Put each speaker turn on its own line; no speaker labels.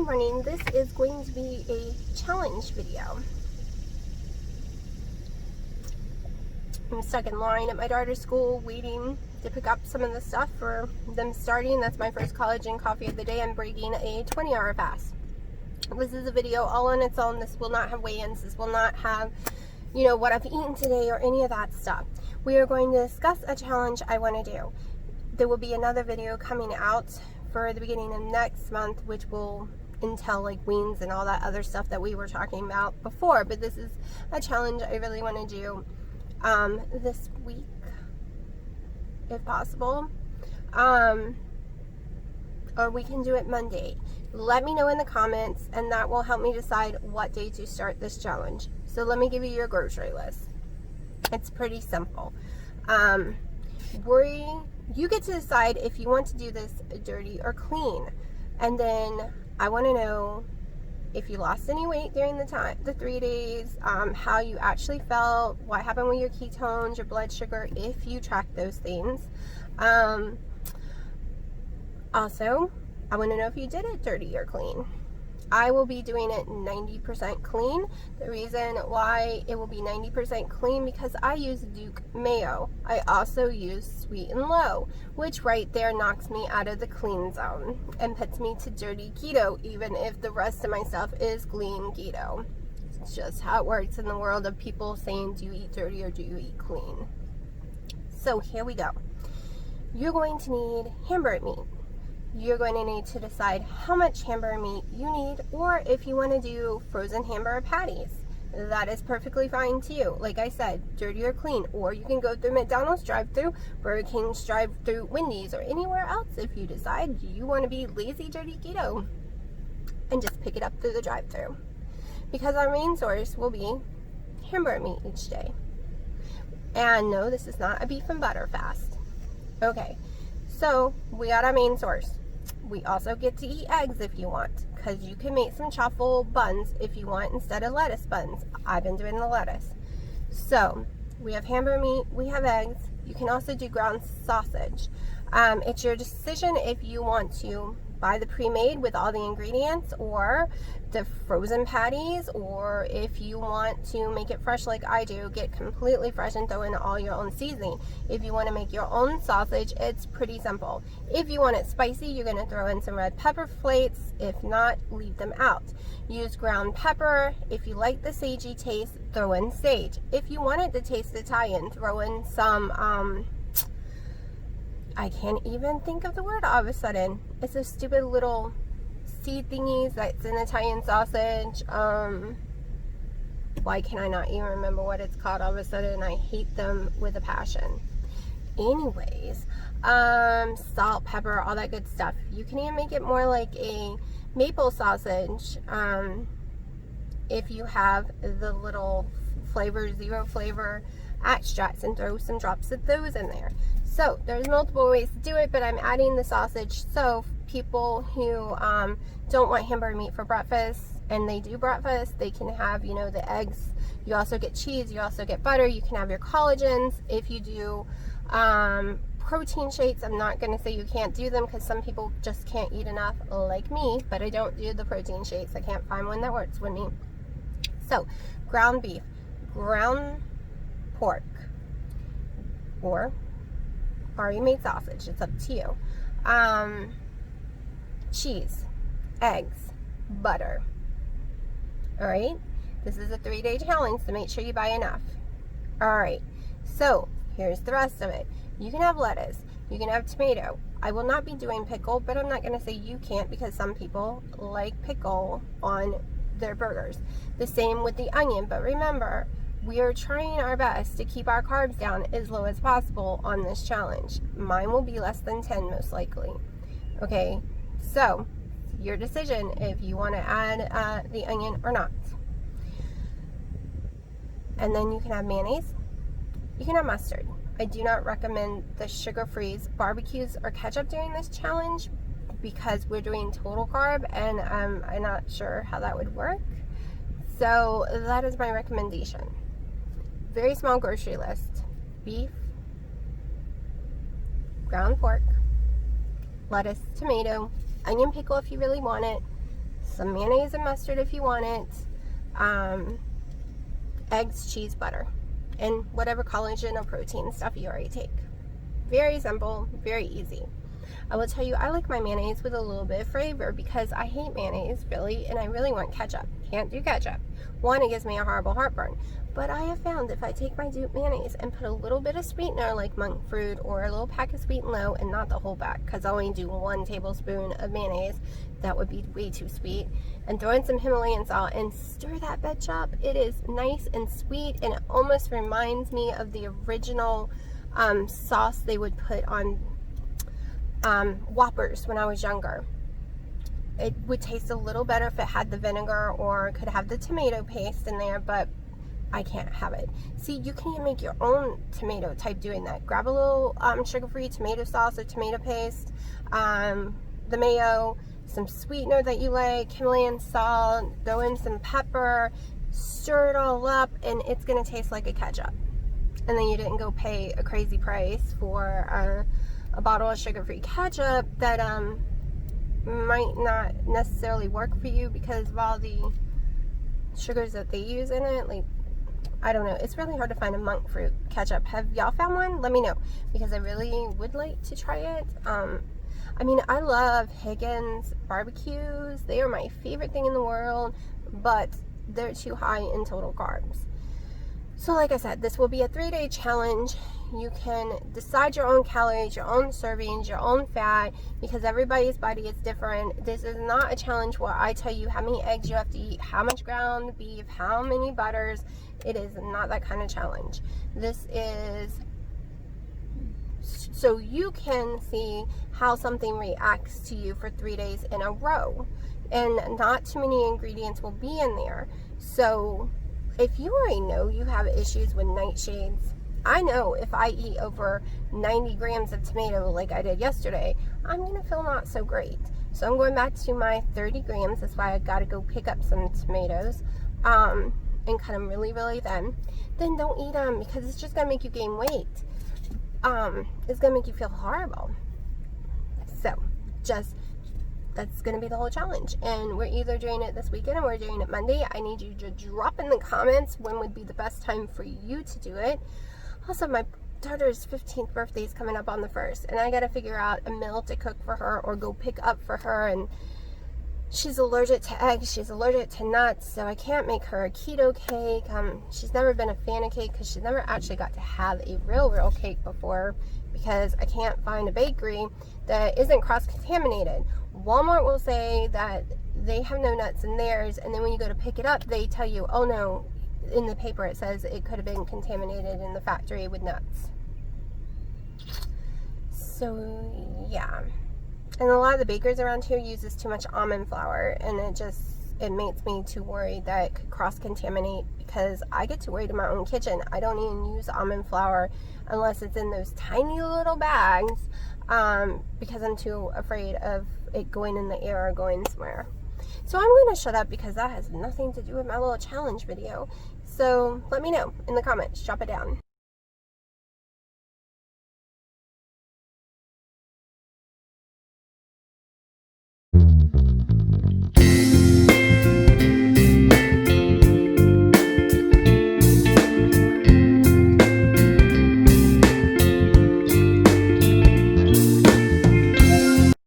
morning. This is going to be a challenge video. I'm stuck in line at my daughter's school waiting to pick up some of the stuff for them starting. That's my first collagen coffee of the day. I'm breaking a 20-hour fast. This is a video all on its own. This will not have weigh-ins. This will not have, what I've eaten today or any of that stuff. We are going to discuss a challenge I want to do. There will be another video coming out for the beginning of next month, which will entail like weans and all that other stuff that we were talking about before. But this is a challenge I really want to do this week, if possible. Or we can do it Monday. Let me know in the comments, and that will help me decide what day to start this challenge. So let me give you your grocery list. It's pretty simple. You get to decide if you want to do this dirty or clean. And then I want to know if you lost any weight during the 3 days, how you actually felt, what happened with your ketones, your blood sugar, if you track those things. Also, I want to know if you did it dirty or clean. I will be doing it 90% clean. The reason why it will be 90% clean because I use Duke mayo. I also use Sweet and Low, which right there knocks me out of the clean zone and puts me to dirty keto, even if the rest of my stuff is clean keto. It's just how it works in the world of people saying, do you eat dirty or do you eat clean? So here we go. You're going to need hamburger meat. You're going to need to decide how much hamburger meat you need, or if you want to do frozen hamburger patties, that is perfectly fine too. Like I said, dirty or clean, or you can go through McDonald's drive-through, Burger King's drive-through, Wendy's, or anywhere else if you decide you want to be lazy dirty keto and just pick it up through the drive-through, because our main source will be hamburger meat each day. And no, this is not a beef and butter fast. Okay, so we got our main source. We also get to eat eggs if you want, because you can make some truffle buns if you want instead of lettuce buns. I've been doing the lettuce. So we have hamburger meat, we have eggs. You can also do ground sausage. It's your decision if you want to buy the pre-made with all the ingredients, or the frozen patties, or if you want to make it fresh like I do, get completely fresh and throw in all your own seasoning. If you want to make your own sausage, it's pretty simple. If you want it spicy, you're going to throw in some red pepper flakes. If not, leave them out. Use ground pepper. If you like the sagey taste, throw in sage. If you want it to taste Italian, throw in some I can't even think of the word all of a sudden. It's a stupid little seed thingies that's an Italian sausage. Why can I not even remember what it's called all of a sudden? I hate them with a passion. Anyways, salt, pepper, all that good stuff. You can even make it more like a maple sausage if you have the little zero flavor extracts, and throw some drops of those in there. So there's multiple ways to do it, but I'm adding the sausage so people who don't want hamburger meat for breakfast, and they do breakfast, they can have the eggs. You also get cheese, you also get butter, you can have your collagens. If you do protein shakes, I'm not going to say you can't do them, because some people just can't eat enough like me, but I don't do the protein shakes. I can't find one that works with me. So ground beef, ground pork, or already made sausage, it's up to you. Cheese, eggs, butter. Alright, this is a 3-day challenge, so make sure you buy enough. Alright, so here's the rest of it. You can have lettuce, you can have tomato. I will not be doing pickle, but I'm not going to say you can't, because some people like pickle on their burgers. The same with the onion, but remember, we are trying our best to keep our carbs down as low as possible on this challenge. Mine will be less than 10 most likely. Okay, so your decision if you want to add the onion or not. And then you can have mayonnaise. You can have mustard. I do not recommend the sugar-free barbecues or ketchup during this challenge, because we're doing total carb, and I'm not sure how that would work. So that is my recommendation. Very small grocery list. Beef, ground pork, lettuce, tomato, onion pickle if you really want it, some mayonnaise and mustard if you want it, eggs, cheese, butter, and whatever collagen or protein stuff you already take. Very simple, very easy. I will tell you, I like my mayonnaise with a little bit of flavor because I hate mayonnaise, really, and I really want ketchup. Can't do ketchup. One, it gives me a horrible heartburn. But I have found if I take my Duke mayonnaise and put a little bit of sweetener like monk fruit or a little pack of Sweet and Low, and not the whole pack because I only do 1 tablespoon of mayonnaise, that would be way too sweet, and throw in some Himalayan salt and stir that bitch up. It is nice and sweet, and it almost reminds me of the original sauce they would put on Whoppers when I was younger. It would taste a little better if it had the vinegar or could have the tomato paste in there, but I can't have it. See, you can even make your own tomato type doing that. Grab a little sugar-free tomato sauce or tomato paste, the mayo, some sweetener that you like, Himalayan salt, throw in some pepper, stir it all up, and it's going to taste like a ketchup. And then you didn't go pay a crazy price for a bottle of sugar-free ketchup that might not necessarily work for you because of all the sugars that they use in it. Like, I don't know. It's really hard to find a monk fruit ketchup. Have y'all found one? Let me know because I really would like to try it. I mean, I love Higgins barbecues. They are my favorite thing in the world, but they're too high in total carbs. So like I said, this will be a 3-day challenge. You can decide your own calories, your own servings, your own fat, because everybody's body is different. This is not a challenge where I tell you how many eggs you have to eat, how much ground beef, how many butters. It is not that kind of challenge. This is so you can see how something reacts to you for 3 days in a row. And not too many ingredients will be in there. So if you already know you have issues with nightshades, I know if I eat over 90 grams of tomato like I did yesterday, I'm going to feel not so great. So I'm going back to my 30 grams. That's why I got to go pick up some tomatoes and cut them really, really thin. Then don't eat them because it's just going to make you gain weight. It's going to make you feel horrible. So just that's going to be the whole challenge, and we're either doing it this weekend or we're doing it Monday. I need you to drop in the comments when would be the best time for you to do it. Also, my daughter's 15th birthday is coming up on the 1st, and I got to figure out a meal to cook for her or go pick up for her, and she's allergic to eggs, she's allergic to nuts, so I can't make her a keto cake. She's never been a fan of cake because she's never actually got to have a real cake before because I can't find a bakery that isn't cross-contaminated. Walmart will say that they have no nuts in theirs, and then when you go to pick it up, they tell you, oh no, in the paper it says it could have been contaminated in the factory with nuts. So, yeah. And a lot of the bakers around here uses too much almond flour, and it makes me too worried that it could cross-contaminate because I get too worried in my own kitchen. I don't even use almond flour unless it's in those tiny little bags because I'm too afraid of it going in the air or going somewhere. So I'm going to shut up because that has nothing to do with my little challenge video. So let me know in the comments. Drop it down.